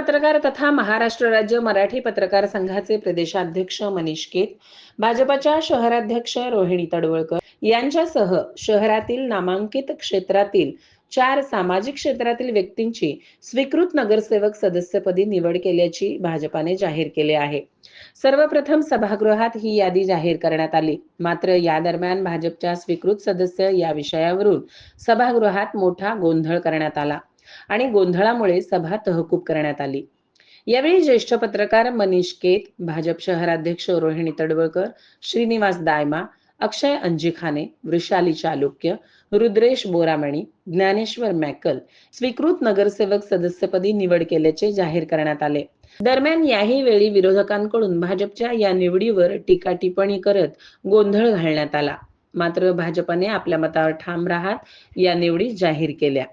पत्रकार तथा महाराष्ट्र राज्य मराठी पत्रकार संघाचे प्रदेशाध्यक्ष मनीष केत, भाजपच्या शहराध्यक्ष रोहिणी तडवळकर यांच्यासह शहरातील नामांकित क्षेत्रातील 4 सामाजिक क्षेत्रातील व्यक्तींची स्वीकृत नगरसेवक सदस्यपदी निवड केल्याची भाजपाने जाहीर केले आहे. सर्वप्रथम सभागृहात ही यादी जाहीर करण्यात आली. मात्र या दरम्यान भाजपच्या स्वीकृत सदस्य या विषयावरून सभागृहात मोठा गोंधळ करण्यात आला आणि गोंधळामुळे सभा तहकूब करण्यात आली. यावेळी ज्येष्ठ पत्रकार मनीष केत, भाजप शहराध्यक्ष रोहिणी तडवळकर, श्रीनिवास दायमा, अक्षय अंजिखाने, वृषाली चालुक्य, रुद्रेश बोरामणी, ज्ञानेश्वर मॅकल स्वीकृत नगरसेवक सदस्यपदी निवड केल्याचे जाहीर करण्यात आले. दरम्यान याही वेळी विरोधकांकडून भाजपच्या या निवडीवर टीका टिप्पणी करत गोंधळ घालण्यात आला. मात्र भाजपने आपल्या मतावर ठाम राहत या निवडी जाहीर केल्या.